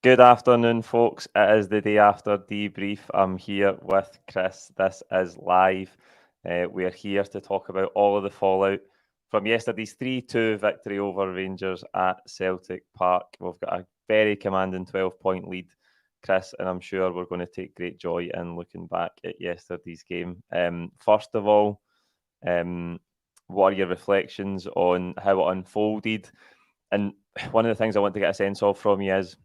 Good afternoon, folks. It is the day after debrief. I'm here with Chris. This is live. We're here to talk about all of the fallout from yesterday's 3-2 victory over Rangers at Celtic Park. We've got a very commanding 12-point lead, Chris, and I'm sure we're going to take great joy in looking back at yesterday's game. First of all, what are your reflections on how it unfolded? And one of the things I want to get a sense of from you is,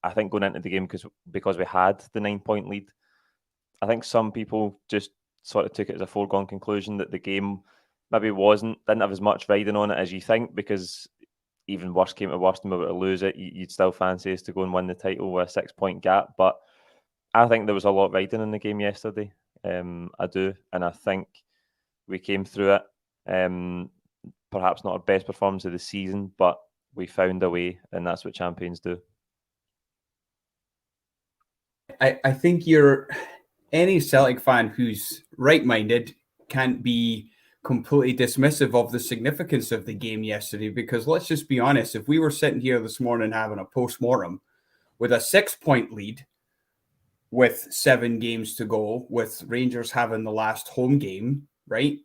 I think going into the game, because we had the 9-point lead, I think some people just sort of took it as a foregone conclusion that the game maybe didn't have as much riding on it as you think, because even worst came to worst and we were to lose it, you'd still fancy us to go and win the title with a 6-point gap. But I think there was a lot riding in the game yesterday. I do, and I think we came through it. Perhaps not our best performance of the season, but we found a way, and that's what champions do. I think any Celtic fan who's right-minded can't be completely dismissive of the significance of the game yesterday, because let's just be honest, if we were sitting here this morning having a post-mortem with a 6-point lead with 7 games to go, with Rangers having the last home game, right?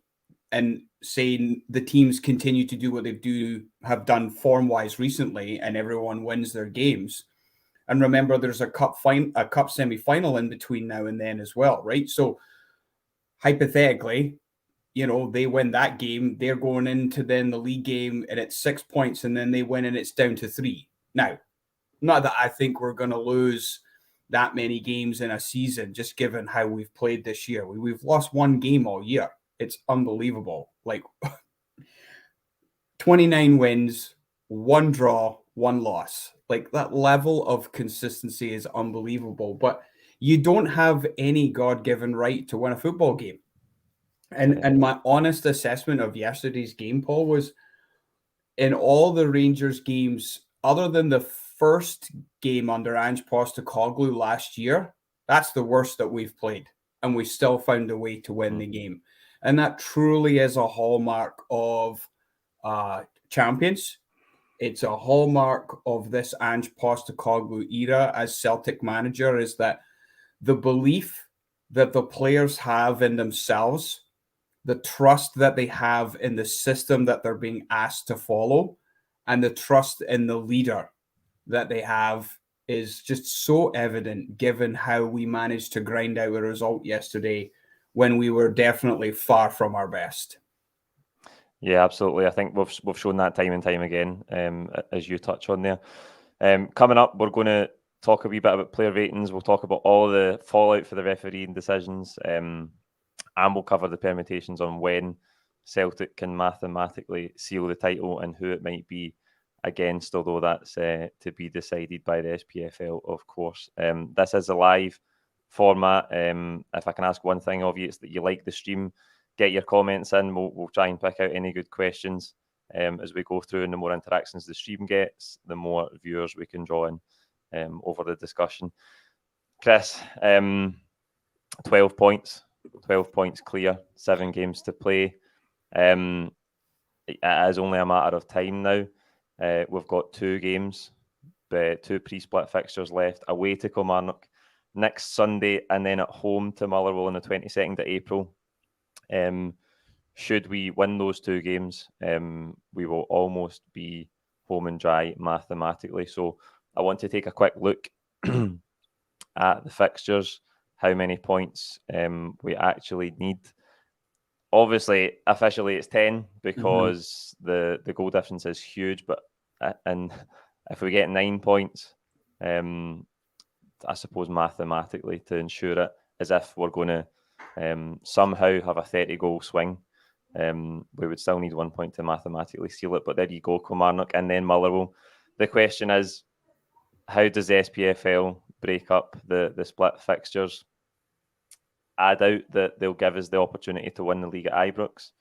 And saying the teams continue to do what they have done form-wise recently, and everyone wins their games. And remember, there's a cup semi-final in between now and then as well, right? So hypothetically, they win that game, they're going into then the league game and it's 6 points, and then they win and it's down to 3. Now, not that I think we're going to lose that many games in a season, just given how we've played this year. We've lost 1 game all year. It's unbelievable. Like 29 wins, 1 draw, 1 loss. Like, that level of consistency is unbelievable. But you don't have any God-given right to win a football game. And my honest assessment of yesterday's game, Paul, was in all the Rangers games, other than the first game under Ange Postecoglou last year, that's the worst that we've played. And we still found a way to win the game. And that truly is a hallmark of champions. It's a hallmark of this Ange Postecoglou era as Celtic manager, is that the belief that the players have in themselves, the trust that they have in the system that they're being asked to follow, and the trust in the leader that they have is just so evident, given how we managed to grind out a result yesterday when we were definitely far from our best. Yeah, absolutely. I think we've shown that time and time again, as you touch on there. Coming up, we're going to talk a wee bit about player ratings. We'll talk about all the fallout for the refereeing decisions, and we'll cover the permutations on when Celtic can mathematically seal the title and who it might be against, although that's to be decided by the SPFL, of course. This is a live format. If I can ask one thing of you, it's that you like the stream. Get your comments in. We'll try and pick out any good questions as we go through, and the more interactions the stream gets, the more viewers we can draw in over the discussion. Chris, 12 points clear, 7 games to play. It is only a matter of time now. We've got 2 games, 2 pre-split fixtures left, away to Kilmarnock next Sunday, and then at home to Motherwell on the 22nd of April. Should we win those 2 games, we will almost be home and dry mathematically. So I want to take a quick look at the fixtures, how many points we actually need. Obviously, officially it's 10 because the goal difference is huge, but and if we get 9 points, I suppose mathematically, to ensure it, as if we're going to somehow have a 30-goal swing, we would still need 1 point to mathematically seal it. But there you go, Kilmarnock and then Motherwell. The question is, how does the SPFL break up the split fixtures? I doubt that they'll give us the opportunity to win the league at Ibrox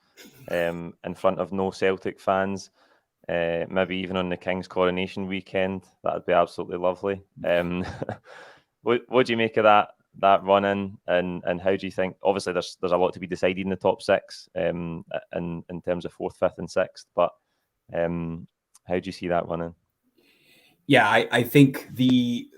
in front of no Celtic fans. Maybe even on the King's coronation weekend. That'd be absolutely lovely. What do you make of that run in, and how do you think? Obviously, there's a lot to be decided in the top 6, in terms of 4th, 5th, and 6th. But how do you see that run in? Yeah, I think the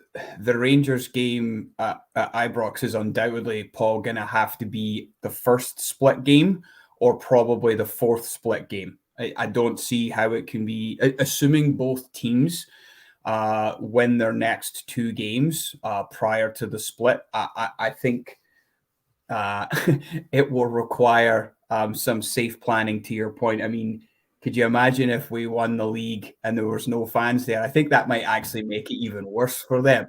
Rangers game at Ibrox is undoubtedly, Paul, going to have to be the first split game or probably the fourth split game. I don't see how it can be, assuming both teams win their next two games prior to the split. I think it will require some safe planning, to your point. I mean, could you imagine if we won the league and there was no fans there? I think that might actually make it even worse for them.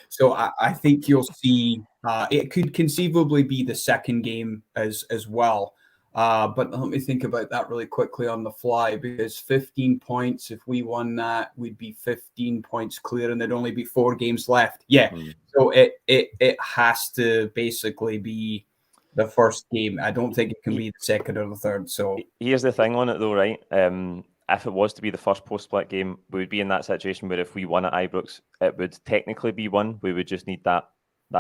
So I think you'll see it could conceivably be the second game as well. But let me think about that really quickly on the fly, because 15 points, if we won that, we'd be 15 points clear and there'd only be 4 games left. Yeah. So it has to basically be the first game. I don't think it can be the second or the third. So here's the thing on it though, right? If it was to be the first post-split game, we would be in that situation where if we won at Ibrox, it would technically be one. We would just need that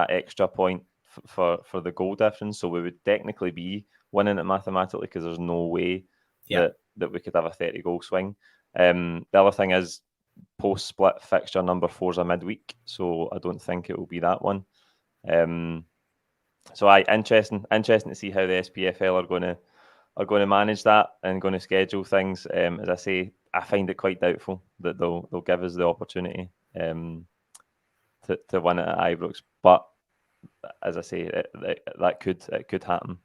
extra point for the goal difference. So we would technically be winning it mathematically, because there's no way that we could have a 30-goal swing. The other thing is, post-split fixture number 4 is a midweek, so I don't think it will be that one. So interesting to see how the SPFL are going to manage that and going to schedule things. As I say, I find it quite doubtful that they'll give us the opportunity to win it at Ibrox. But as I say, it could happen.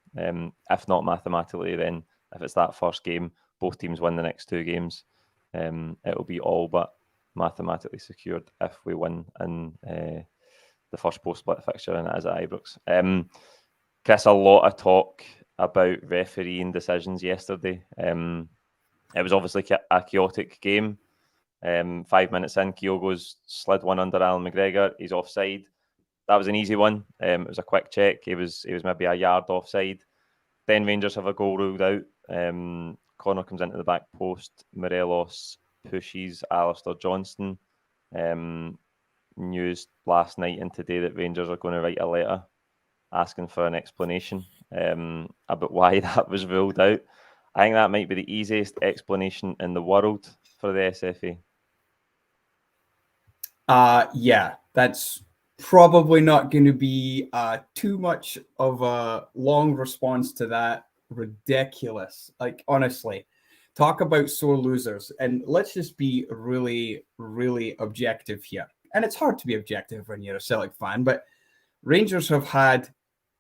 If not mathematically, then if it's that first game, both teams win the next 2 games, it'll be all but mathematically secured if we win in the first post-split fixture, and it is at Ibrox. Chris, a lot of talk about refereeing decisions yesterday. It was obviously a chaotic game. 5 minutes in, Kyogo's slid one under Alan McGregor. He's offside. That was an easy one. It was a quick check. He was maybe a yard offside. Then Rangers have a goal ruled out. Connor comes into the back post. Morelos pushes Alistair Johnston. News last night and today that Rangers are going to write a letter asking for an explanation about why that was ruled out. I think that might be the easiest explanation in the world for the SFA. Yeah, that's probably not going to be too much of a long response to that. Ridiculous. Like, honestly, talk about sore losers. And let's just be really, really objective here. And it's hard to be objective when you're a Celtic fan, but Rangers have had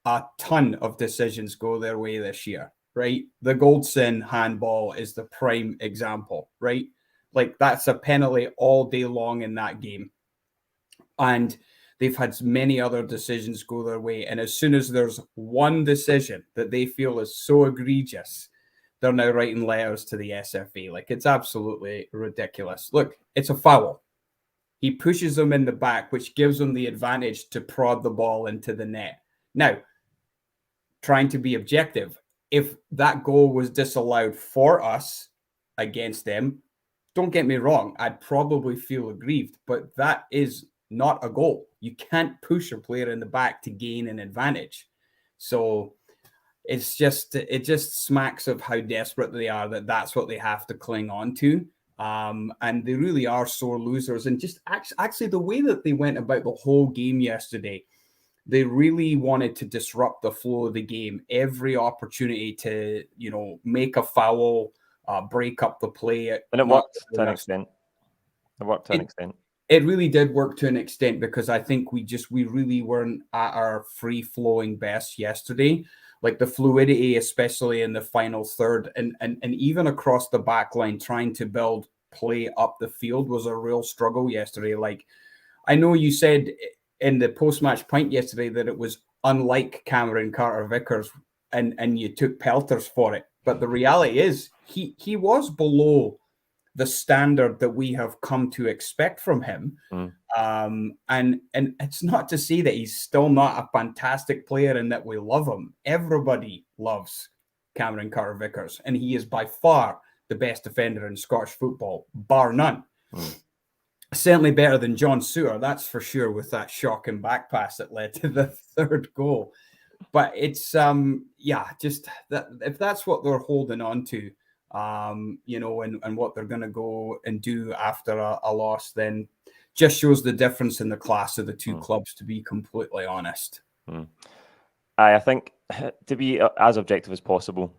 a ton of decisions go their way this year, right? The Goldson handball is the prime example, right? Like, that's a penalty all day long in that game. And they've had many other decisions go their way. And as soon as there's one decision that they feel is so egregious, they're now writing letters to the SFA. Like, it's absolutely ridiculous. Look, it's a foul. He pushes them in the back, which gives them the advantage to prod the ball into the net. Now, trying to be objective, if that goal was disallowed for us against them, don't get me wrong, I'd probably feel aggrieved, but that is not a goal. You can't push a player in the back to gain an advantage. So it just smacks of how desperate they are, that that's what they have to cling on to. And they really are sore losers. And just actually the way that they went about the whole game yesterday, they really wanted to disrupt the flow of the game. Every opportunity to, make a foul, break up the play. And it worked to an extent. It really did work to an extent, because I think we really weren't at our free-flowing best yesterday. Like, the fluidity, especially in the final third, and even across the back line, trying to build play up the field was a real struggle yesterday. Like, I know you said in the post-match point yesterday that it was unlike Cameron Carter-Vickers, and you took pelters for it. But the reality is he was below the standard that we have come to expect from him. And it's not to say that he's still not a fantastic player and that we love him. Everybody loves Cameron Carter-Vickers, and he is by far the best defender in Scottish football, bar none. Certainly better than John Suter, that's for sure, with that shocking back pass that led to the third goal. But it's just that if that's what they're holding on to, and what they're going to go and do after a loss, then just shows the difference in the class of the two clubs, to be completely honest. I think, to be as objective as possible,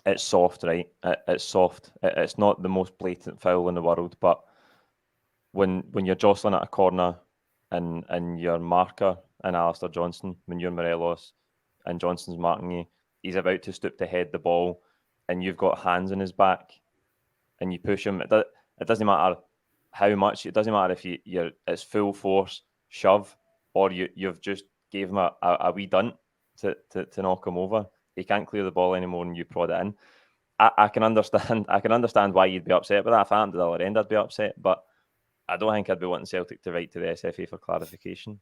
it's soft, right? It's soft. It's not the most blatant foul in the world, but when you're jostling at a corner and your marker and Alistair Johnson, when you're Morelos and Johnson's marking you, he's about to stoop to head the ball, and you've got hands in his back, and you push him. It doesn't matter how much. It doesn't matter if it's full force shove, or you've just gave him a wee dunt to knock him over. He can't clear the ball anymore, and you prod it in. I can understand. I can understand why you'd be upset with that. If I happened to the other end, I'd be upset. But I don't think I'd be wanting Celtic to write to the SFA for clarification.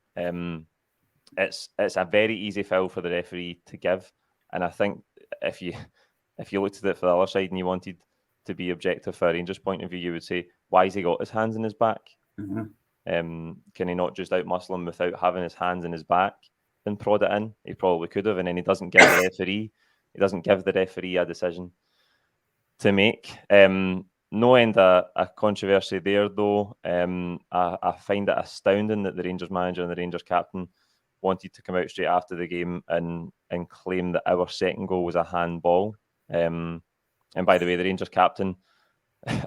It's a very easy foul for the referee to give, and I think if you looked at it for the other side and you wanted to be objective for a Rangers point of view, you would say, why has he got his hands in his back? Can he not just outmuscle him without having his hands in his back and prod it in? He probably could have, and then he doesn't give the referee a decision to make. No end a controversy there, though. I find it astounding that the Rangers manager and the Rangers captain wanted to come out straight after the game and claim that our second goal was a handball. And by the way, the Rangers captain,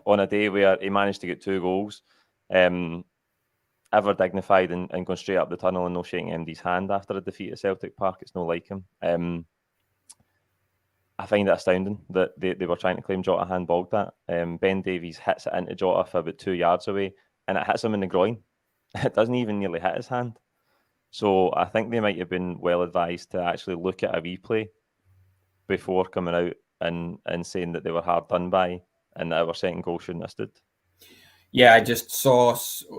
on a day where he managed to get 2 goals, ever dignified and going straight up the tunnel and no shaking MD's hand after a defeat at Celtic Park, it's no like him. I find it astounding that they were trying to claim Jota handballed that. Ben Davies hits it into Jota for about 2 yards away, and it hits him in the groin. It doesn't even nearly hit his hand. So I think they might have been well advised to actually look at a replay before coming out and saying that they were hard done by and that our second goal shouldn't have stood. Yeah, I just saw,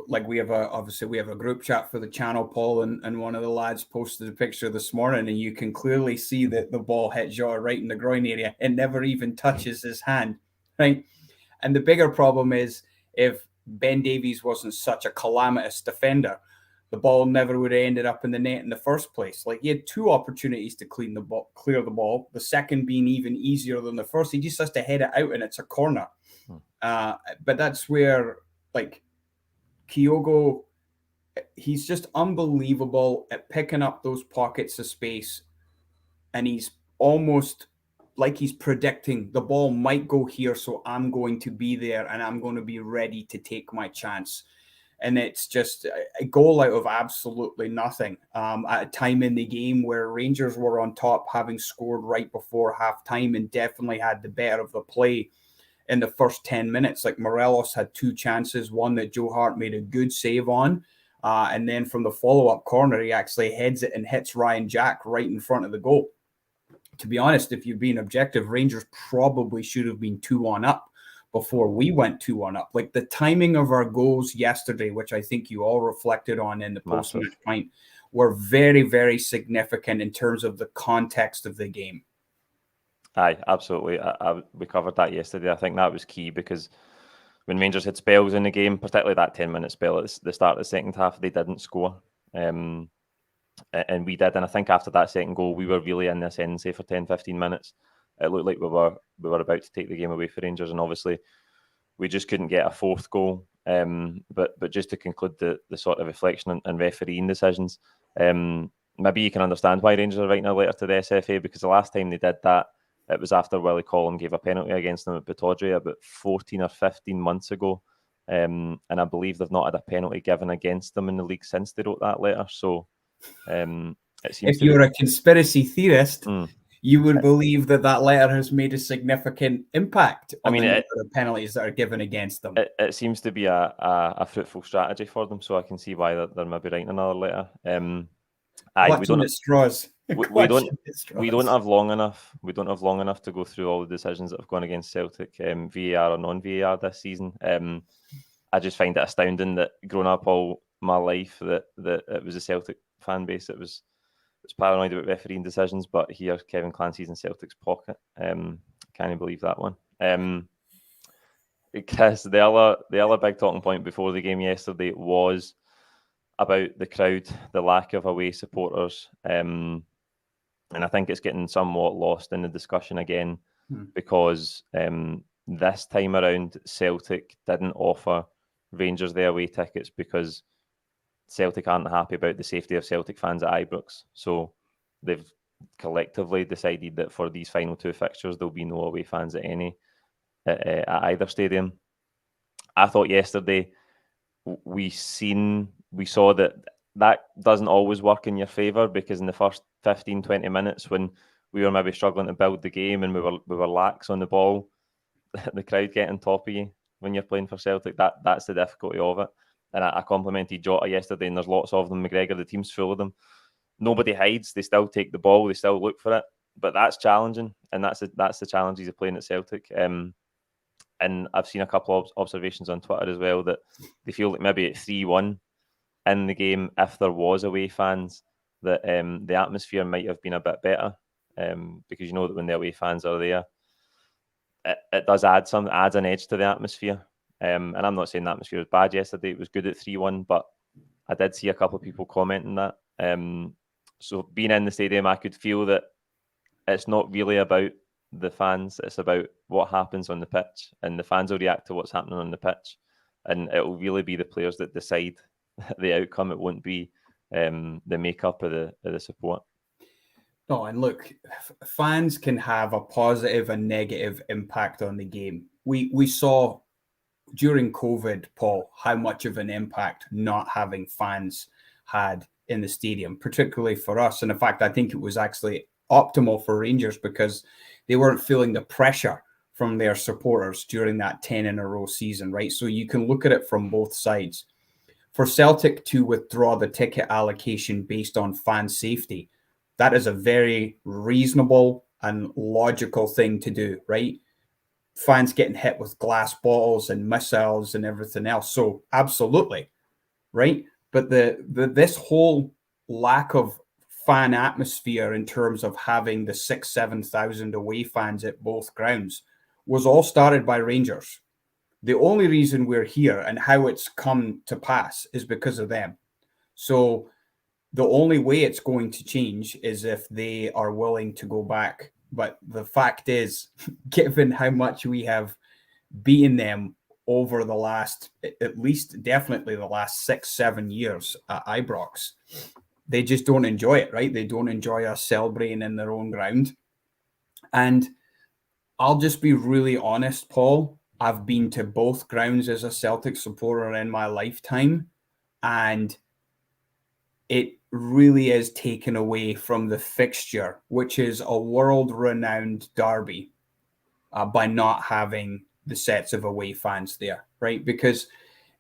like, we have a group chat for the channel, Paul, and one of the lads posted a picture this morning, and you can clearly see that the ball hit Jota right in the groin area. It never even touches his hand, right? And the bigger problem is, if Ben Davies wasn't such a calamitous defender, the ball never would have ended up in the net in the first place. Like, he had 2 opportunities to clear the ball, the second being even easier than the first. He just has to head it out, and it's a corner. But that's where, like, Kyogo, he's just unbelievable at picking up those pockets of space, and he's almost like he's predicting the ball might go here, so I'm going to be there and I'm going to be ready to take my chance. And it's just a goal out of absolutely nothing at a time in the game where Rangers were on top, having scored right before halftime and definitely had the better of the play in the first 10 minutes. Like, Morelos had 2 chances, one that Joe Hart made a good save on. And then from the follow-up corner, he actually heads it and hits Ryan Jack right in front of the goal. To be honest, if you're being objective, Rangers probably should have been 2-1 up before we went 2-1 up. Like, the timing of our goals yesterday, which I think you all reflected on in the post-match point, were very, very significant in terms of the context of the game. Aye, absolutely. We covered that yesterday. I think that was key, because when Rangers had spells in the game, particularly that 10-minute spell at the start of the second half, they didn't score. And we did. And I think after that second goal, we were really in the ascendancy for 10, 15 minutes. It looked like we were about to take the game away for Rangers, and obviously we just couldn't get a 4th goal. But just to conclude the sort of reflection and refereeing decisions, maybe you can understand why Rangers are writing a letter to the SFA, because the last time they did that, it was after Willie Collum gave a penalty against them at Pittodrie about 14 or 15 months ago. And I believe they've not had a penalty given against them in the league since they wrote that letter. So it seems if you're a conspiracy theorist, you would believe that letter has made a significant impact on the number of penalties that are given against them. It seems to be a fruitful strategy for them, so I can see why they're maybe writing another letter. Clutching at straws. We don't have long enough. We don't have long enough to go through all the decisions that have gone against Celtic, VAR or non-VAR this season. I just find it astounding that growing up all my life that it was a Celtic fan base that was paranoid about refereeing decisions, but here Kevin Clancy's in Celtic's pocket. Can't you believe that one? Because the other big talking point before the game yesterday was about the crowd, the lack of away supporters, and I think it's getting somewhat lost in the discussion again because this time around Celtic didn't offer Rangers their away tickets because Celtic aren't happy about the safety of Celtic fans at Ibrox. So they've collectively decided that for these final two fixtures, there'll be no away fans at either stadium. I thought yesterday we saw that doesn't always work in your favour, because in the first 15, 20 minutes when we were maybe struggling to build the game and we were lax on the ball, the crowd getting on top of you when you're playing for Celtic, that's the difficulty of it. And I complimented Jota yesterday, and there's lots of them. McGregor, the team's full of them. Nobody hides. They still take the ball. They still look for it. But that's challenging, and that's the challenges of playing at Celtic. And I've seen a couple of observations on Twitter as well that they feel like maybe at 3-1 in the game, if there was away fans, that the atmosphere might have been a bit better, because you know that when the away fans are there, it does adds an edge to the atmosphere. And I'm not saying the atmosphere was bad yesterday. It was good at 3-1, but I did see a couple of people commenting that. So being in the stadium, I could feel that it's not really about the fans. It's about what happens on the pitch, and the fans will react to what's happening on the pitch, and it will really be the players that decide the outcome. It won't be the makeup of the support. No, and look, fans can have a positive and negative impact on the game. We saw during COVID, Paul, how much of an impact not having fans had in the stadium, particularly for us. And in fact, I think it was actually optimal for Rangers because they weren't feeling the pressure from their supporters during that 10 in a row season, right? So you can look at it from both sides. For Celtic to withdraw the ticket allocation based on fan safety, that is a very reasonable and logical thing to do, right? Fans getting hit with glass bottles and missiles and everything else. So absolutely, right? But this whole lack of fan atmosphere in terms of having the 6,000-7,000 away fans at both grounds was all started by Rangers. The only reason we're here and how it's come to pass is because of them. So the only way it's going to change is if they are willing to go back. But the fact is, given how much we have beaten them over the last, at least definitely the last 6-7 years at Ibrox, they just don't enjoy it, right? They don't enjoy us celebrating in their own ground. And I'll just be really honest, Paul. I've been to both grounds as a Celtic supporter in my lifetime, and it really is taken away from the fixture, which is a world-renowned derby, by not having the sets of away fans there, right? Because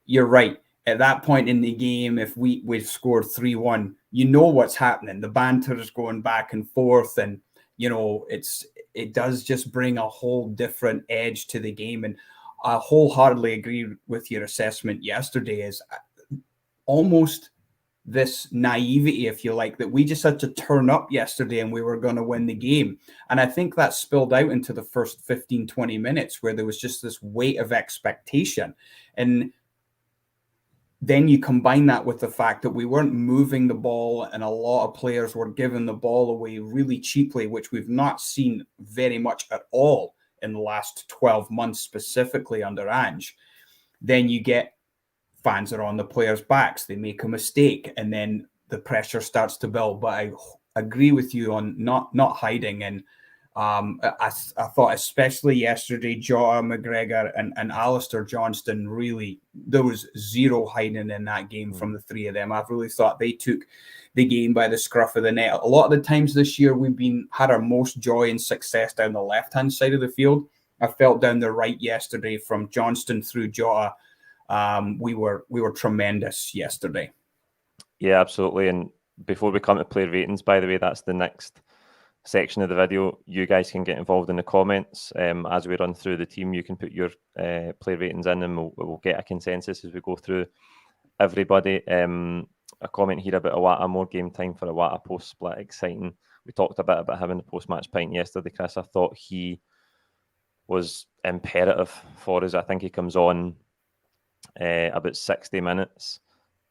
you're right. At that point in the game, if we've scored 3-1, you know what's happening. The banter is going back and forth, and you know it does just bring a whole different edge to the game. And I wholeheartedly agree with your assessment yesterday. Is almost this naivety, if you like, that we just had to turn up yesterday and we were going to win the game. And I think that spilled out into the first 15, 20 minutes where there was just this weight of expectation. And then you combine that with the fact that we weren't moving the ball and a lot of players were giving the ball away really cheaply, which we've not seen very much at all in the last 12 months, specifically under Ange. Then you get fans are on the players' backs. They make a mistake, and then the pressure starts to build. But I agree with you on not hiding. And I thought, especially yesterday, Jota, McGregor, and Alistair Johnston, really, there was zero hiding in that game from the three of them. I've really thought they took the game by the scruff of the neck. A lot of the times this year, we've had our most joy and success down the left-hand side of the field. I felt down the right yesterday from Johnston through Jota. We were tremendous yesterday. Yeah, absolutely. And before we come to player ratings, by the way, that's the next section of the video. You guys can get involved in the comments as we run through the team. You can put your player ratings in, and we'll get a consensus as we go through everybody. A comment here about Iwata, more game time for Iwata post split, exciting. We talked a bit about having the post match pint yesterday, Chris. I thought he was imperative for us. I think he comes on about 60 minutes.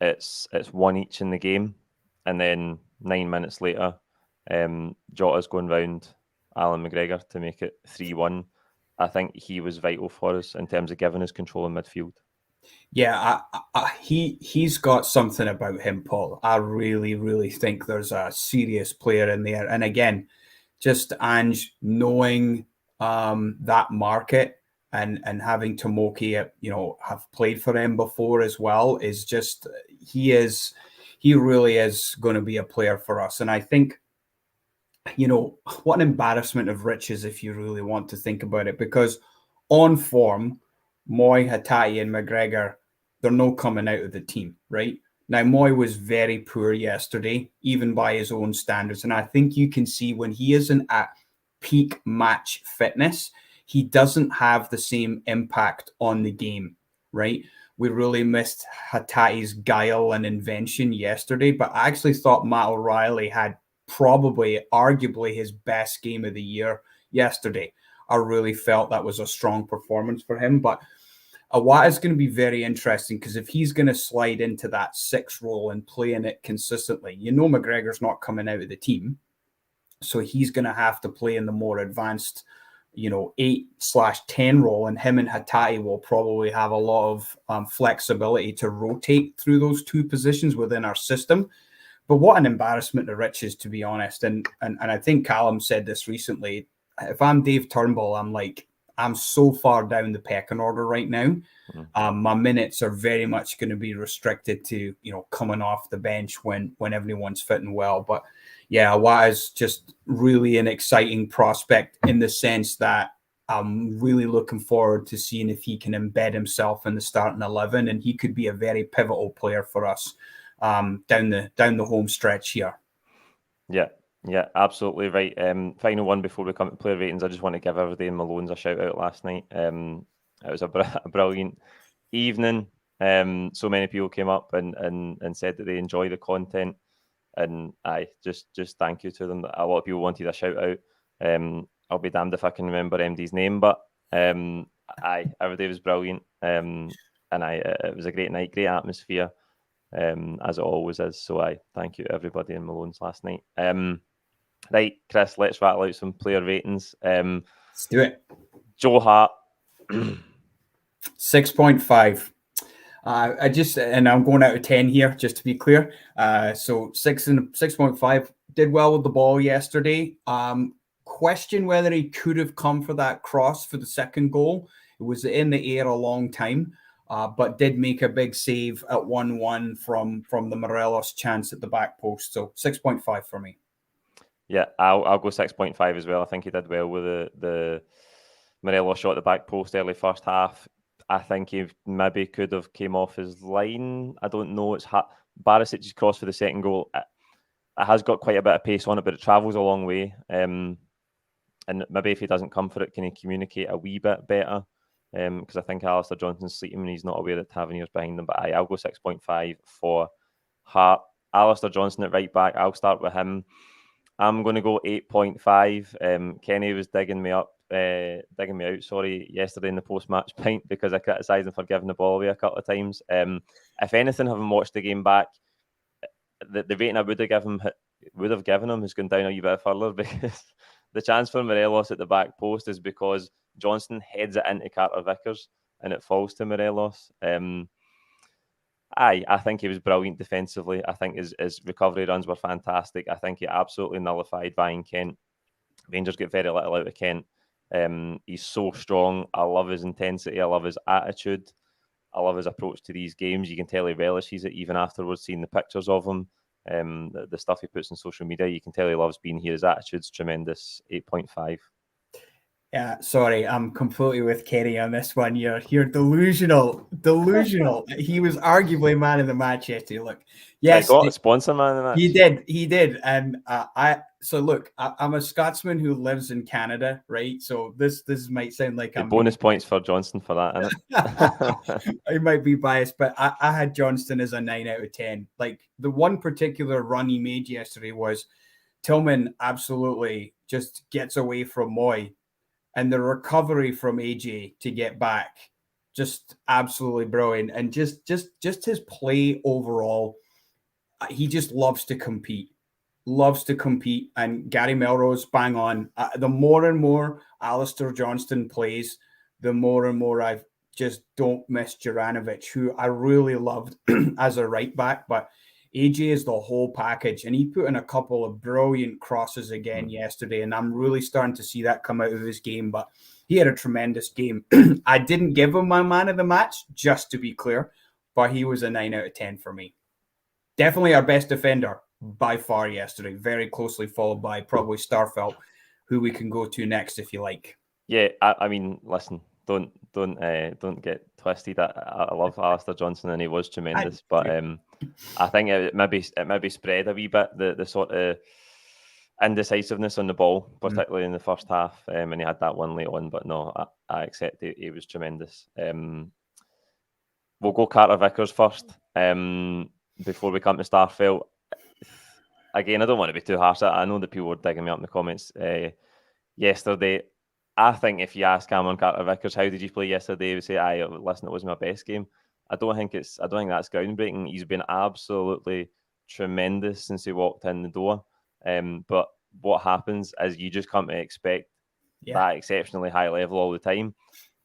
It's one each in the game, and then 9 minutes later, Jota's going round Alan McGregor to make it 3-1. I think he was vital for us in terms of giving us control in midfield. Yeah, he's got something about him, Paul. I really, really think there's a serious player in there. And again, just Ange knowing that market and having Tomoki, have played for him before as well is just he really is going to be a player for us. And I think, what an embarrassment of riches if you really want to think about it, because on form, Moy, Hatate, and McGregor, they're no coming out of the team, right? Now, Moy was very poor yesterday, even by his own standards. And I think you can see when he isn't at peak match fitness, he doesn't have the same impact on the game, right? We really missed Hatate's guile and invention yesterday, but I actually thought Matt O'Reilly had probably, arguably, his best game of the year yesterday. I really felt that was a strong performance for him. But Awata is going to be very interesting because if he's going to slide into that 6 role and play in it consistently, McGregor's not coming out of the team. So he's going to have to play in the more advanced, 8/10 role. And him and Hatate will probably have a lot of flexibility to rotate through those 2 positions within our system. But what an embarrassment to riches, to be honest. And I think Callum said this recently. If I'm Dave Turnbull, I'm so far down the pecking order right now. My minutes are very much going to be restricted to, coming off the bench when everyone's fitting well. But yeah, Awata is just really an exciting prospect in the sense that I'm really looking forward to seeing if he can embed himself in the starting 11, and he could be a very pivotal player for us down the home stretch here. Yeah, absolutely right. Final one before we come to player ratings. I just want to give everybody in Malone's a shout out last night. It was a brilliant evening. So many people came up and said that they enjoy the content, and I just thank you to them. A lot of people wanted a shout out. I'll be damned if I can remember MD's name, but every day was brilliant. And it was a great night, great atmosphere. As it always is. So I thank you to everybody in Malone's last night. Right, Chris, let's rattle out some player ratings. Let's do it. Joe Hart. 6.5. And I'm going out of 10 here, just to be clear. So 6.5. Did well with the ball yesterday. Question whether he could have come for that cross for the second goal. It was in the air a long time. But did make a big save at 1-1 from the Morelos chance at the back post. So 6.5 for me. Yeah, I'll go 6.5 as well. I think he did well with the Morelos shot at the back post early first half. I think he maybe could have came off his line. I don't know. It's Barisic's cross for the second goal. It has got quite a bit of pace on it, but it travels a long way. And maybe if he doesn't come for it, can he communicate a wee bit better? Because I think Alistair Johnston's sleeping and he's not aware that Tavernier's behind him. But I'll go 6.5 for Hart. Alistair Johnston at right back. I'll start with him. I'm going to go 8.5. Kenny was digging me out, yesterday in the post-match pint because I criticised him for giving the ball away a couple of times. If anything, having watched the game back, the rating I would have given him has gone down a wee bit further because the chance for Morelos at the back post is because Johnston heads it into Carter Vickers and it falls to Morelos. I think he was brilliant defensively. I think his recovery runs were fantastic. I think he absolutely nullified Ryan Kent. Rangers get very little out of Kent. He's so strong. I love his intensity. I love his attitude. I love his approach to these games. You can tell he relishes it even afterwards, seeing the pictures of him. The stuff he puts on social media, you can tell he loves being here. His attitude's tremendous. 8.5. Yeah, sorry, I'm completely with Kenny on this one. You're delusional. He was arguably man of the match yesterday. Look, yes, I got a sponsor man of the match. He did, and I'm a Scotsman who lives in Canada, right? So this might sound like I'm bonus points for Johnston for that, innit? I might be biased, but I had Johnston as a 9 out of 10. Like the one particular run he made yesterday was Tillman absolutely just gets away from Moy. And the recovery from AJ to get back, just absolutely brilliant. And just his play overall, he just loves to compete. loves to compete, and Gary Melrose, bang on. The more and more Alistair Johnston plays, the more and more I just don't miss Juranovic, who I really loved as a right back, but AJ is the whole package, and he put in a couple of brilliant crosses again yesterday, and I'm really starting to see that come out of his game, but he had a tremendous game. I didn't give him my man of the match, just to be clear, but he was a 9 out of 10 for me. Definitely our best defender by far yesterday, very closely followed by probably Starfelt, who we can go to next if you like. Yeah, I mean, listen, don't get twisted. I love Alistair Johnson, and he was tremendous, but I think it maybe spread a wee bit, the sort of indecisiveness on the ball, particularly in the first half, and he had that one late on. But no, I accept he was tremendous. We'll go Carter Vickers first, before we come to Starfelt. Again, I don't want to be too harsh. I know that people were digging me up in the comments yesterday. I think if you ask Cameron Carter Vickers, how did you play yesterday? He would say, listen, it wasn't my best game. I don't think that's groundbreaking. He's been absolutely tremendous since he walked in the door. But what happens is you just come to expect that exceptionally high level all the time.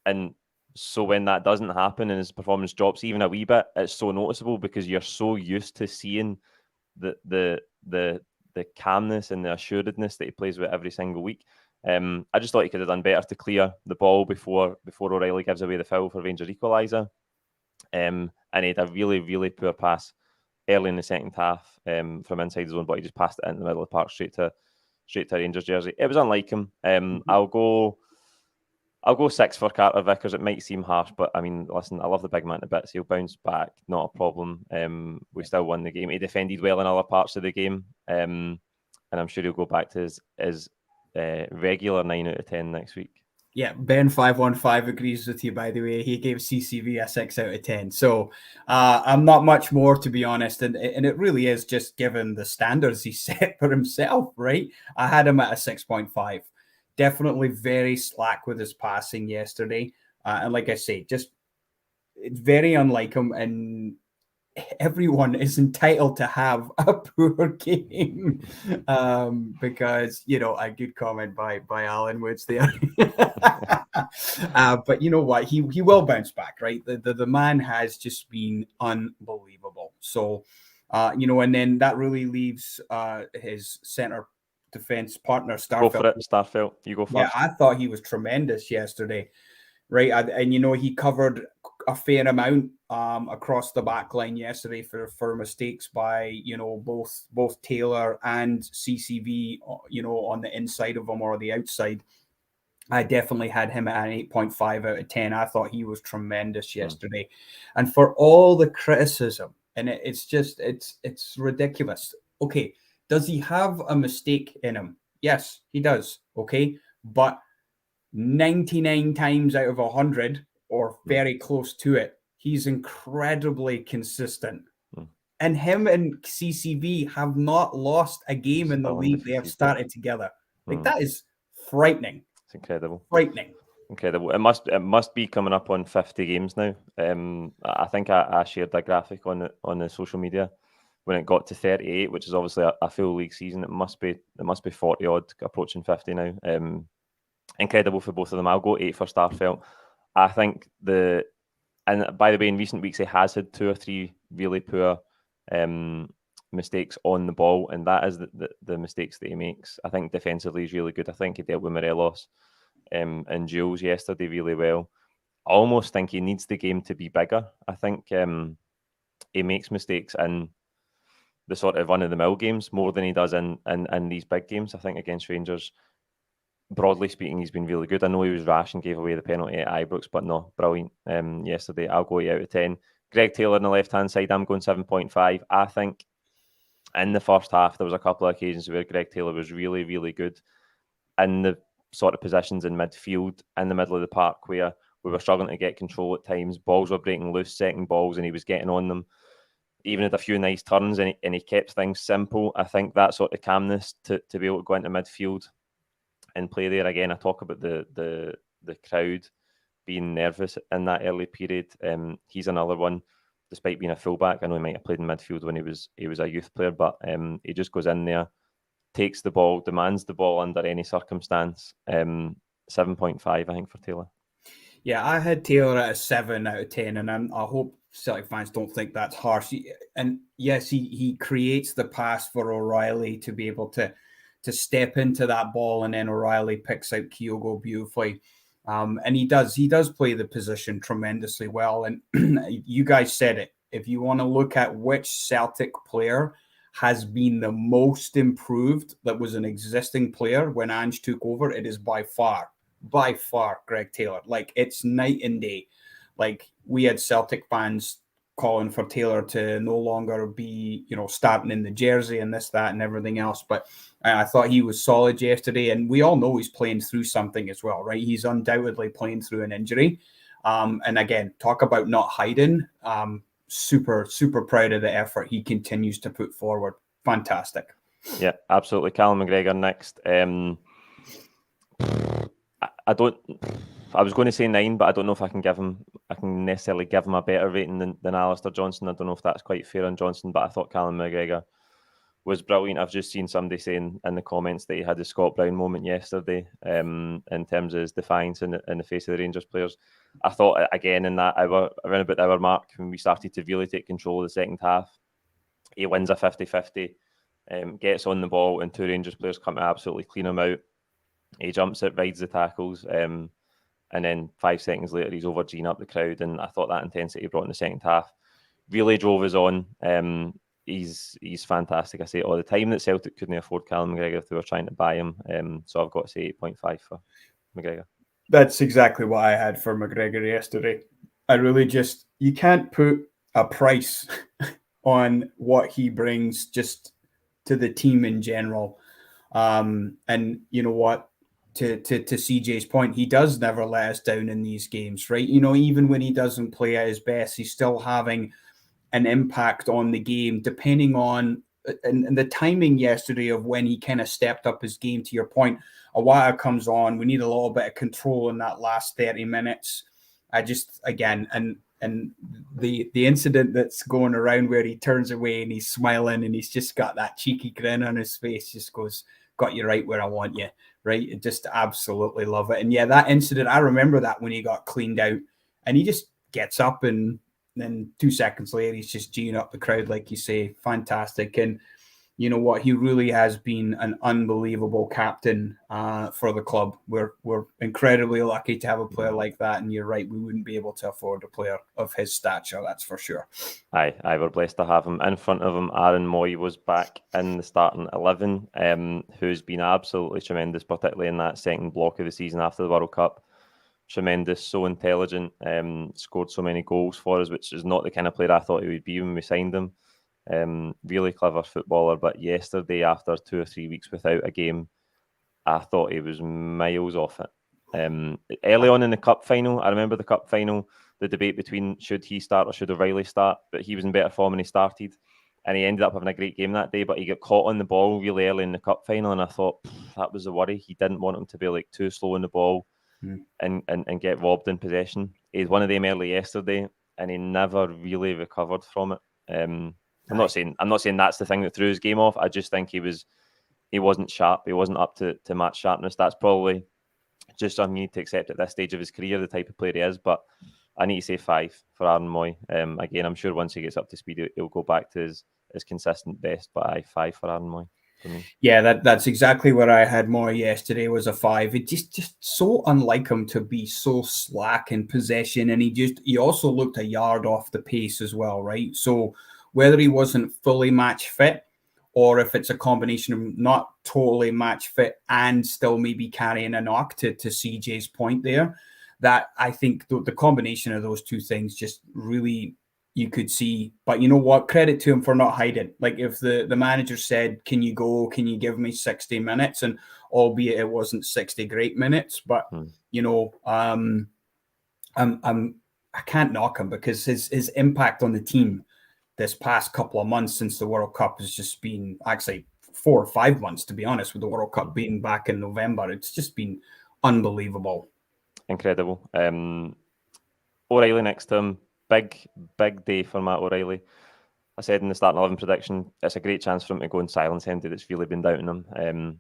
And so when that doesn't happen and his performance drops even a wee bit, it's so noticeable because you're so used to seeing the calmness and the assuredness that he plays with every single week. I just thought he could have done better to clear the ball before O'Reilly gives away the foul for Rangers equaliser. And he had a really, really poor pass early in the second half from inside the zone, but he just passed it into the middle of the park straight to Rangers jersey. It was unlike him. I'll go 6 for Carter Vickers. It might seem harsh, but I mean, listen, I love the big man to bits. He'll bounce back, not a problem. We still won the game. He defended well in other parts of the game, and I'm sure he'll go back to his regular 9 out of 10 next week. Yeah, Ben515 agrees with you, by the way. He gave CCV a 6 out of 10. So I'm not much more, to be honest. And it really is just given the standards he set for himself, right? I had him at a 6.5. Definitely very slack with his passing yesterday. And like I say, just it's very unlike him. And everyone is entitled to have a poor game because, a good comment by Alan Woods there. But you know what? He will bounce back, right? The man has just been unbelievable. So, and then that really leaves his center defense partner, Starfelt. Go for it, Starfelt. You go first. Yeah, I thought he was tremendous yesterday. Right, and he covered a fair amount across the back line yesterday for mistakes by both Taylor and CCV on the inside of him or the outside. I definitely had him at an 8.5 out of 10. I thought he was tremendous yesterday, and for all the criticism, and it's ridiculous. Okay, does he have a mistake in him? Yes, he does. Okay, but 99 times out of 100 or very close to it, he's incredibly consistent. And him and CCV have not lost a game in the league. They have started together. Like that is frightening. It's incredible. Frightening. Incredible. It must be coming up on 50 games now. I think I shared a graphic on the social media when it got to 38, which is obviously a full league season. It must be 40 odd, approaching 50 now. Incredible for both of them. I'll go 8 for Starfelt. I think and by the way, in recent weeks he has had 2 or 3 really poor mistakes on the ball, and that is the mistakes that he makes. I think defensively he's really good. I think he dealt with Morelos and Jules yesterday really well. I almost think he needs the game to be bigger. I think he makes mistakes in the sort of run-of-the-mill games more than he does in these big games. I think against Rangers, broadly speaking, he's been really good. I know he was rash and gave away the penalty at Ibrox, but no, brilliant yesterday. I'll go 8 out of 10. Greg Taylor on the left-hand side, I'm going 7.5. I think in the first half, there was a couple of occasions where Greg Taylor was really, really good in the sort of positions in midfield, in the middle of the park, where we were struggling to get control at times. Balls were breaking loose, second balls, and he was getting on them. Even had a few nice turns, and he kept things simple. I think that sort of calmness to be able to go into midfield and play there again. I talk about the crowd being nervous in that early period. He's another one, despite being a fullback. I know he might have played in midfield when he was a youth player, but he just goes in there, takes the ball, demands the ball under any circumstance. 7.5, I think, for Taylor. Yeah, I had Taylor at a 7 out of 10, and I hope Celtic fans don't think that's harsh. And yes, he creates the pass for O'Reilly to be able to step into that ball, and then O'Reilly picks out Kyogo beautifully. And he does play the position tremendously well. And you guys said it. If you want to look at which Celtic player has been the most improved that was an existing player when Ange took over, it is by far Greg Taylor. Like, it's night and day. Like, we had Celtic fans calling for Taylor to no longer be, starting in the jersey and this, that, and everything else. But I thought he was solid yesterday, and we all know he's playing through something as well, right? He's undoubtedly playing through an injury. And again, talk about not hiding. Super, super proud of the effort he continues to put forward. Fantastic. Yeah, absolutely. Callum McGregor next. I was going to say 9, but I don't know if I can necessarily give him a better rating than Alistair Johnson. I don't know if that's quite fair on Johnson, but I thought Callum McGregor was brilliant. I've just seen somebody saying in the comments that he had a Scott Brown moment yesterday, in terms of his defiance in the face of the Rangers players. I thought, again, in that hour, around about the hour mark, when we started to really take control of the second half, he wins a 50-50, gets on the ball, and 2 Rangers players come to absolutely clean him out. He jumps it, rides the tackles, and then 5 seconds later, he's over Gene up the crowd. And I thought that intensity he brought in the second half really drove us on. He's fantastic. I say it all the time that Celtic couldn't afford Callum McGregor if they were trying to buy him. So I've got to say 8.5 for McGregor. That's exactly what I had for McGregor yesterday. I really you can't put a price on what he brings just to the team in general. And you know what? To CJ's point, he does never let us down in these games, right? Even when he doesn't play at his best, he's still having an impact on the game, depending on and the timing yesterday of when he kind of stepped up his game. To your point, Awaya comes on. We need a little bit of control in that last 30 minutes. I just, again, and the incident that's going around where he turns away and he's smiling and he's just got that cheeky grin on his face, just goes, got you right where I want you, right? Just absolutely love it. And yeah, that incident, I remember that when he got cleaned out and he just gets up and then 2 seconds later, he's just geeing up the crowd, like you say. Fantastic. And you know what? He really has been an unbelievable captain for the club. We're incredibly lucky to have a player like that. And you're right, we wouldn't be able to afford a player of his stature, that's for sure. Aye, we're blessed to have him. In front of him, Aaron Moy was back in the starting 11, who's been absolutely tremendous, particularly in that second block of the season after the World Cup. Tremendous, so intelligent, scored so many goals for us, which is not the kind of player I thought he would be when we signed him. Really clever footballer, but yesterday, after 2 or 3 weeks without a game, I thought he was miles off it. Early on in the cup final, I remember the cup final, the debate between should he start or should O'Reilly start, but he was in better form and he started, and he ended up having a great game that day, but he got caught on the ball really early in the cup final, and I thought that was the worry. He didn't want him to be like too slow on the ball and get robbed in possession. He had one of them early yesterday, and he never really recovered from it. I'm not saying that's the thing that threw his game off. I just think he wasn't sharp. He wasn't up to match sharpness. That's probably just something you need to accept at this stage of his career, the type of player he is. But I need to say 5 for Aaron Moy. Again, I'm sure once he gets up to speed, he'll go back to his consistent best. But 5 for Aaron Moy. Yeah, that's exactly what I had more yesterday, was a 5. It just so unlike him to be so slack in possession, and he also looked a yard off the pace as well, right? So whether he wasn't fully match fit, or if it's a combination of not totally match fit and still maybe carrying a knock, to CJ's point there, that I think the combination of those two things just really, you could see. But you know what? Credit to him for not hiding. Like, if the manager said, can you give me 60 minutes? And albeit it wasn't 60 great minutes, but I can't knock him, because his impact on the team this past couple of months since the World Cup has just been, actually 4 or 5 months, to be honest, with the World Cup being back in November. It's just been unbelievable. Incredible. O'Reilly next to him. Big day for Matt O'Reilly. I said in the starting 11 prediction, it's a great chance for him to go and silence anybody that's really been doubting him.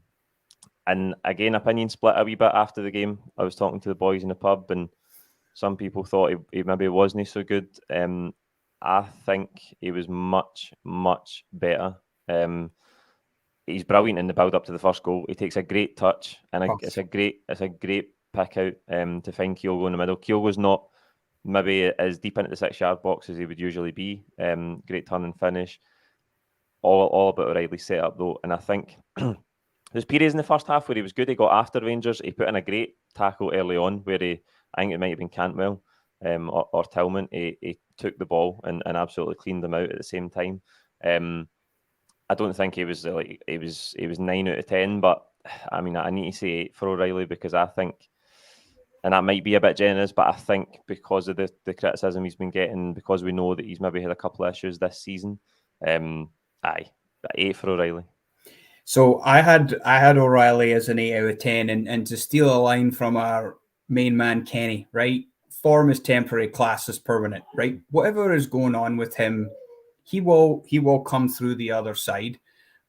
And again, opinion split a wee bit after the game. I was talking to the boys in the pub, and some people thought he maybe wasn't so good. I think he was much, much better. He's brilliant in the build up to the first goal. He takes a great touch, and it's a great pick out to find Kyogo in the middle. Kyogo's not maybe as deep into the 6-yard box as he would usually be. Great turn and finish. All about O'Reilly's setup though, and I think there's periods in the first half where he was good. He got after Rangers. He put in a great tackle early on where I think it might have been Cantwell or Tillman. He took the ball and absolutely cleaned them out at the same time. I don't think he was 9 out of 10, but I mean, I need to say 8 for O'Reilly because I think, and that might be a bit generous, but I think because of the criticism he's been getting, because we know that he's maybe had a couple of issues this season, 8 for O'Reilly. So I had O'Reilly as an 8 out of 10, and to steal a line from our main man Kenny, right? Form is temporary, class is permanent, right? Whatever is going on with him, he will come through the other side,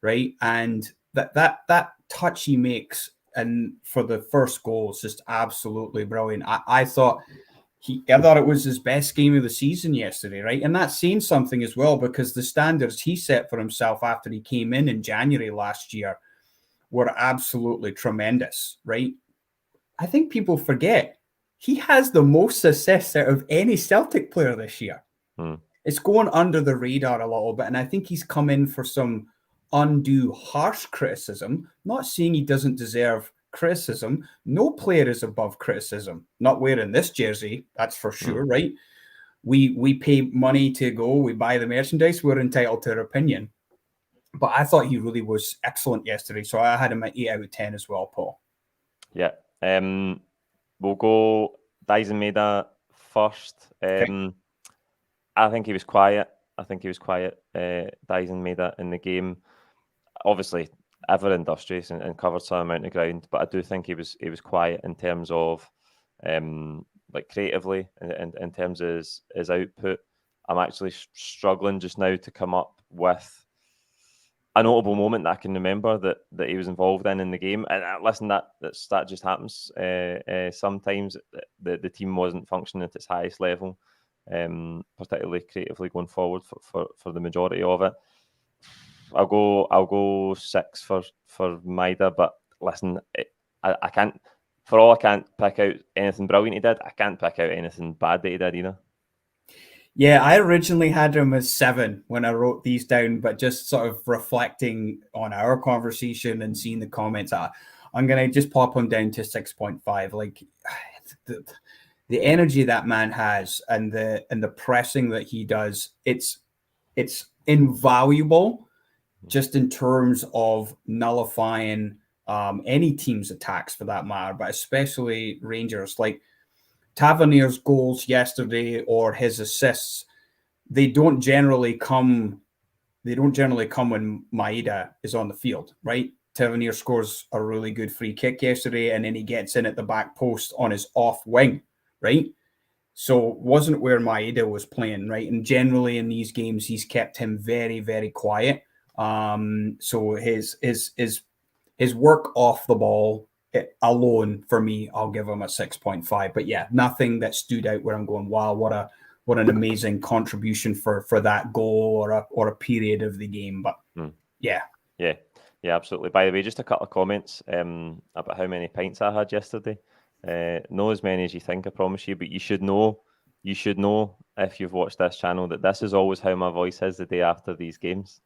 right? And that touch he makes and for the first goal is just absolutely brilliant. I thought it was his best game of the season yesterday, right? And that's saying something as well because the standards he set for himself after he came in January last year were absolutely tremendous, right? I think people forget he has the most assists out of any Celtic player this year. It's going under the radar a little bit, and I think he's come in for some undue harsh criticism. Not saying he doesn't deserve criticism. No player is above criticism. Not wearing this jersey, that's for sure, right? We pay money to go, we buy the merchandise, we're entitled to our opinion. But I thought he really was excellent yesterday, so I had him at 8 out of 10 as well, Paul. Yeah. We'll go Dyson Maeda first. Okay. I think he was quiet. Dyson Maeda in the game. Obviously, ever industrious and covered some amount of ground, but I do think he was quiet in terms of like creatively and in terms of his output. I'm actually struggling just now to come up with a notable moment that I can remember that he was involved in the game. And listen, that just happens. Sometimes the team wasn't functioning at its highest level, particularly creatively going forward for the majority of it. I'll go 6 for Maeda, but listen, I can't. For all I can't pick out anything brilliant he did, I can't pick out anything bad that he did either. Yeah, I originally had him as 7 when I wrote these down, but just sort of reflecting on our conversation and seeing the comments, I'm going to just pop him down to 6.5. Like the energy that man has and the pressing that he does, it's invaluable just in terms of nullifying any team's attacks for that matter, but especially Rangers. Like Tavernier's goals yesterday or his assists, they don't generally come when Maeda is on the field, right? Tavernier scores a really good free kick yesterday, and then he gets in at the back post on his off wing, right? So it wasn't where Maeda was playing, right? And generally in these games, he's kept him very, very quiet. So his work off the ball alone for me, I'll give him a 6.5. But yeah, nothing that stood out where I'm going, wow, what an amazing contribution for that goal or a period of the game. But yeah, absolutely. By the way, just a couple of comments about how many pints I had yesterday. Not as many as you think, I promise you, but you should know if you've watched this channel that this is always how my voice is the day after these games.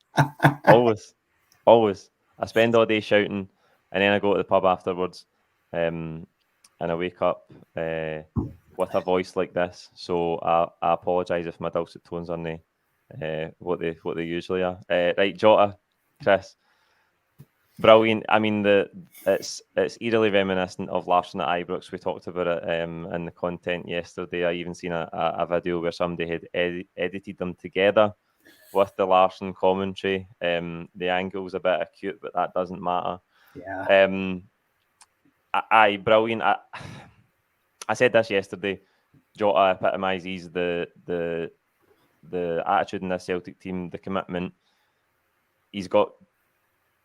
always I spend all day shouting, and then I go to the pub afterwards, and I wake up with a voice like this. So I apologise if my dulcet tones are what they usually are. Right, Jota, Chris, brilliant. I mean, it's eerily reminiscent of Larsson at Ibrox. We talked about it in the content yesterday. I even seen a video where somebody had edited them together with the Larsson commentary. The angle's a bit acute, but that doesn't matter. Yeah. Brilliant. I said this yesterday. Jota epitomises the the attitude in this Celtic team, the commitment. He's got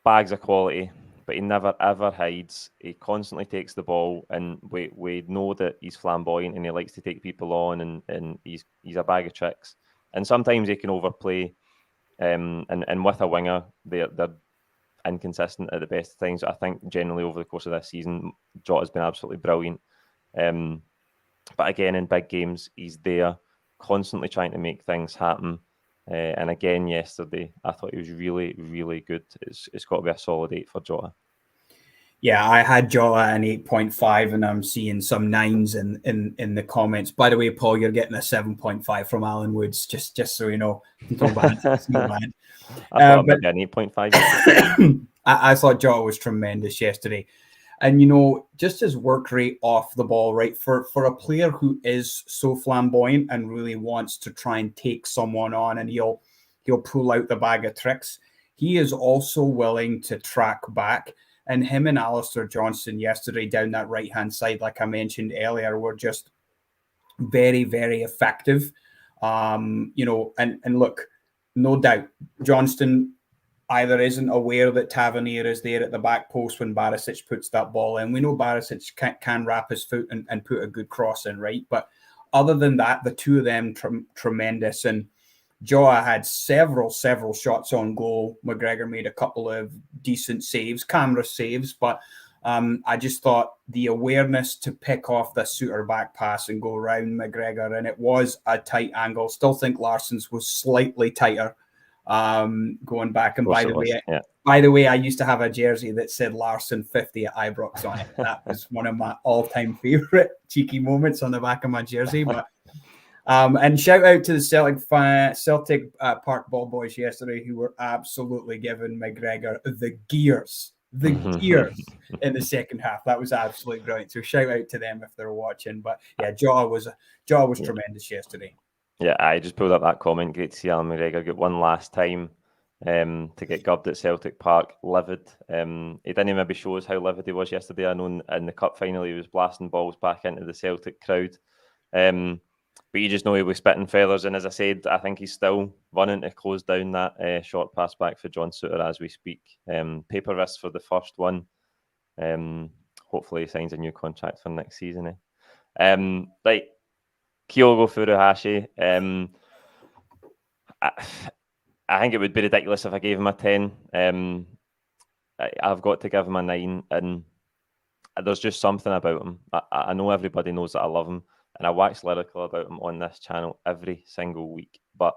bags of quality, but he never ever hides. He constantly takes the ball, and we know that he's flamboyant and he likes to take people on, and he's a bag of tricks. And sometimes he can overplay. And with a winger, they're inconsistent at the best of times. I think generally over the course of this season, Jota's been absolutely brilliant. But again, in big games, he's there, constantly trying to make things happen. And again, yesterday, I thought he was really, really good. It's got to be a solid 8 for Jota. Yeah, I had Jota an 8.5, and I'm seeing some 9s in the comments. By the way, Paul, you're getting a 7.5 from Alan Woods, just so you know. No bad. No bad. I thought maybe an 8.5. I thought Jota was tremendous yesterday. And, just his work rate off the ball, right? For a player who is so flamboyant and really wants to try and take someone on, and he'll pull out the bag of tricks, he is also willing to track back. And him and Alistair Johnston yesterday down that right-hand side, like I mentioned earlier, were just very, very effective. And look, no doubt, Johnston either isn't aware that Tavernier is there at the back post when Barisic puts that ball in. We know Barisic can wrap his foot and put a good cross in, right? But other than that, the two of them, tremendous. And Jota had several shots on goal. McGregor made a couple of decent saves, camera saves, but I just thought the awareness to pick off the Suter back pass and go around McGregor, and it was a tight angle. Still think Larsson's was slightly tighter going back. And by the way, I used to have a jersey that said Larsson 50 at Ibrox on it. That was one of my all-time favorite cheeky moments on the back of my jersey. But and shout out to the Celtic Park ball boys yesterday, who were absolutely giving McGregor the gears in the second half. That was absolutely brilliant. So shout out to them if they're watching. But yeah, Jota was tremendous yesterday. Yeah, I just pulled up that comment. Great to see Alan McGregor get one last time to get gubbed at Celtic Park. Livid. He didn't maybe show us how livid he was yesterday. I know in the cup final he was blasting balls back into the Celtic crowd. But you just know he was spitting feathers. And as I said, I think he's still running to close down that short pass back for John Suter as we speak. Paper wrist for the first one. Hopefully he signs a new contract for next season. Right. Kyogo Furuhashi. I think it would be ridiculous if I gave him a 10. I've got to give him a 9. And there's just something about him. I know everybody knows that I love him. And I wax lyrical about him on this channel every single week. But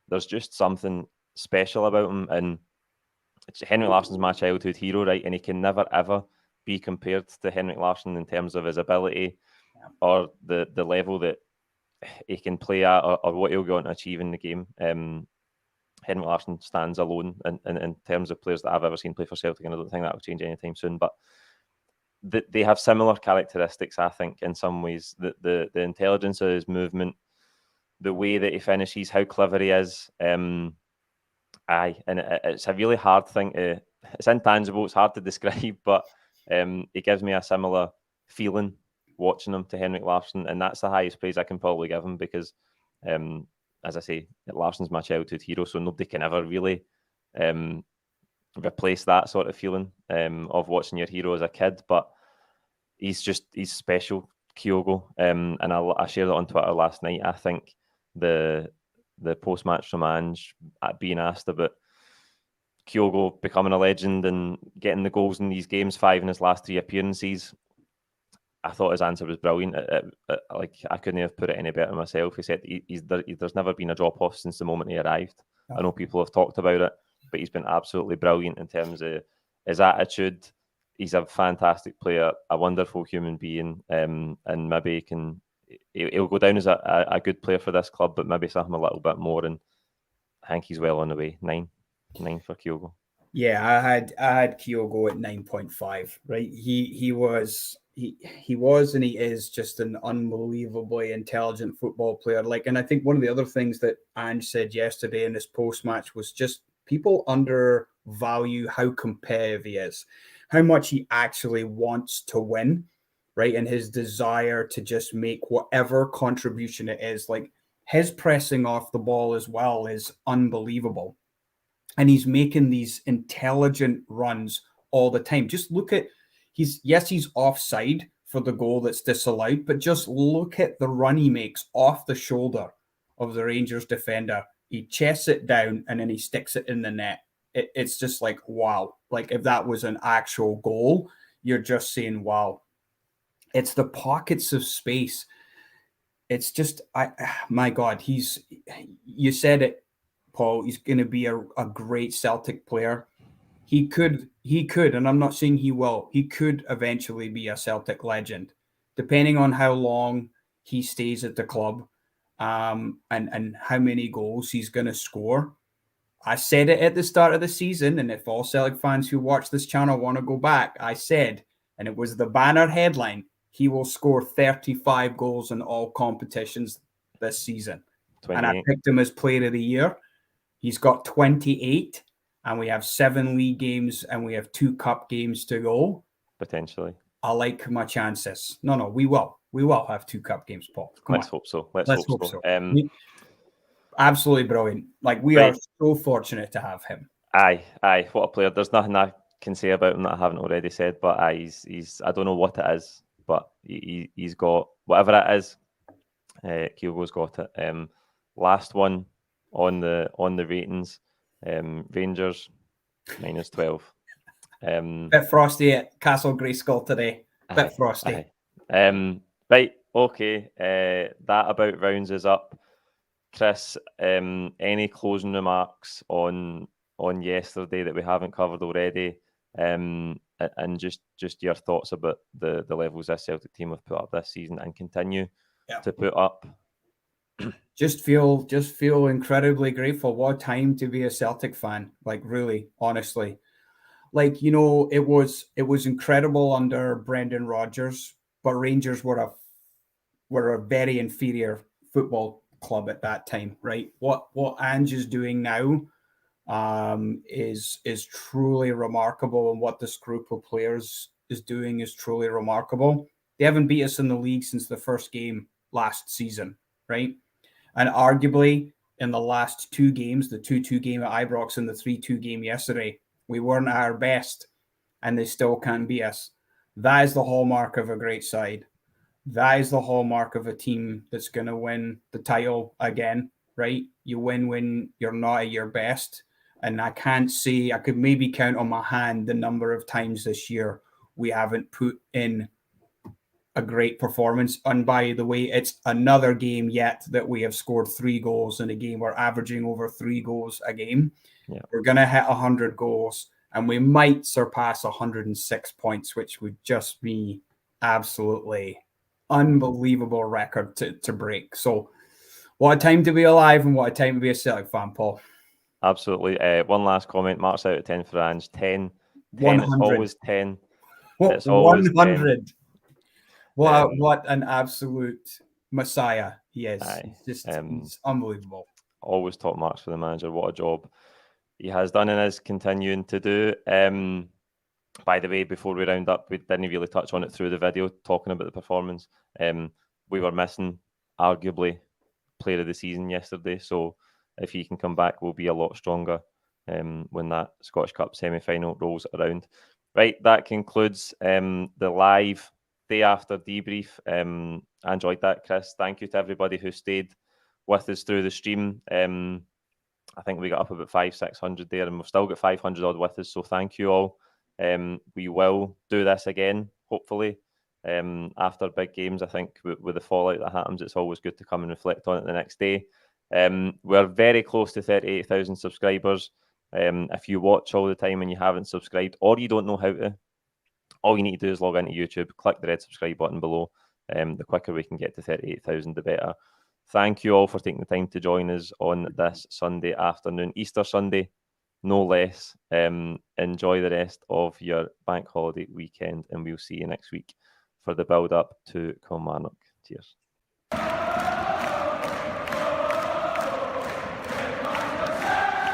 there's just something special about him. And Henrik Larsson's my childhood hero, right? And he can never, ever be compared to Henrik Larsson in terms of his ability or the level that he can play at or what he'll go on to achieve in the game. Henrik Larsson stands alone in terms of players that I've ever seen play for Celtic, and I don't think that will change anytime soon. But they have similar characteristics, I think, in some ways. The intelligence of his movement, the way that he finishes, how clever he is. And it's a really hard thing to... It's intangible, it's hard to describe, but he gives me a similar feeling watching him to Henrik Larsson, and that's the highest praise I can probably give him because, as I say, Larsson's my childhood hero, so nobody can ever really replace that sort of feeling of watching your hero as a kid. But he's special, Kyogo, and I shared it on Twitter last night. I think the post-match from Ange being asked about Kyogo becoming a legend and getting the goals in these games, 5 in his last 3 appearances, I thought his answer was brilliant. Like, I couldn't have put it any better myself. He said there's never been a drop-off since the moment he arrived. I know people have talked about it, but he's been absolutely brilliant in terms of his attitude. He's a fantastic player, a wonderful human being, and maybe he'll go down as a good player for this club, but maybe something a little bit more. And I think he's well on the way. 9 for Kyogo. Yeah, I had Kyogo at 9.5. Right, he was and he is just an unbelievably intelligent football player. And I think one of the other things that Ange said yesterday in this post-match was just people undervalue how competitive he is, how much he actually wants to win, right? And his desire to just make whatever contribution it is. Like, his pressing off the ball as well is unbelievable. And he's making these intelligent runs all the time. Just look at he's offside for the goal that's disallowed, but just look at the run he makes off the shoulder of the Rangers defender. He chests it down and then he sticks it in the net. It's just like, wow. Like if that was an actual goal, you're just saying, wow. It's the pockets of space. It's just, my God, you said it, Paul, he's going to be a great Celtic player. He could, and I'm not saying he will, he could eventually be a Celtic legend, depending on how long he stays at the club, and how many goals he's going to score. I said it at the start of the season, and if all Celtic fans who watch this channel want to go back, I said, and it was the banner headline, he will score 35 goals in all competitions this season. 28. And I picked him as player of the year. He's got 28, and we have 7 league games, and we have 2 cup games to go. Potentially. I like my chances. No, we will. We will have 2 cup games, Paul. Let's hope so. Let's hope so. Absolutely brilliant. Like, we are so fortunate to have him. Aye. What a player. There's nothing I can say about him that I haven't already said, but he's I don't know what it is, but he's got whatever it is. Kyogo's got it. Last one on the ratings, Rangers -12. Bit frosty at Castle Grayskull today. Bit frosty. Right, okay. That about rounds us up. Chris, any closing remarks on yesterday that we haven't covered already? And just your thoughts about the levels this Celtic team have put up this season and continue to put up. Just feel incredibly grateful. What time to be a Celtic fan, like, really, honestly. Like, you know, it was incredible under Brendan Rodgers, but Rangers were a very inferior football club at that time, right? What Ange is doing now is truly remarkable, and what this group of players is doing is truly remarkable. They haven't beat us in the league since the first game last season, right? And arguably in the last 2 games, the 2-2 game at Ibrox and the 3-2 game yesterday, we weren't at our best, and they still can't beat us. That is the hallmark of a great side. That is the hallmark of a team that's going to win the title again, right? You win when you're not at your best. And I can't say, I could maybe count on my hand the number of times this year we haven't put in a great performance. And by the way, it's another game yet that we have scored 3 goals in a game. We're averaging over 3 goals a game. Yeah. We're going to hit 100 goals, and we might surpass 106 points, which would just be absolutely unbelievable record to break. So what a time to be alive, and what a time to be a Celtic fan, Paul. Absolutely. One last comment. Mark's out of 10 for Ange. 10. 10. It's always 10. It's always 100. 10. What an absolute messiah he is. He's unbelievable. Always top marks for the manager. What a job he has done and is continuing to do. By the way, before we round up, we didn't really touch on it through the video, talking about the performance. We were missing, arguably, player of the season yesterday. So if he can come back, we'll be a lot stronger when that Scottish Cup semi-final rolls around. Right, that concludes the live day after debrief. I enjoyed that, Chris. Thank you to everybody who stayed with us through the stream. I think we got up about 500-600 there, and we've still got 500 odd with us. So thank you all. We will do this again, hopefully, after big games. I think with the fallout that happens, it's always good to come and reflect on it the next day. We're very close to 38,000 subscribers. If you watch all the time and you haven't subscribed, or you don't know how to, all you need to do is log into YouTube, click the red subscribe button below. The quicker we can get to 38,000, the better. Thank you all for taking the time to join us on this Sunday afternoon, Easter Sunday, no less. Enjoy the rest of your bank holiday weekend, and we'll see you next week for the build-up to Kilmarnock. Cheers.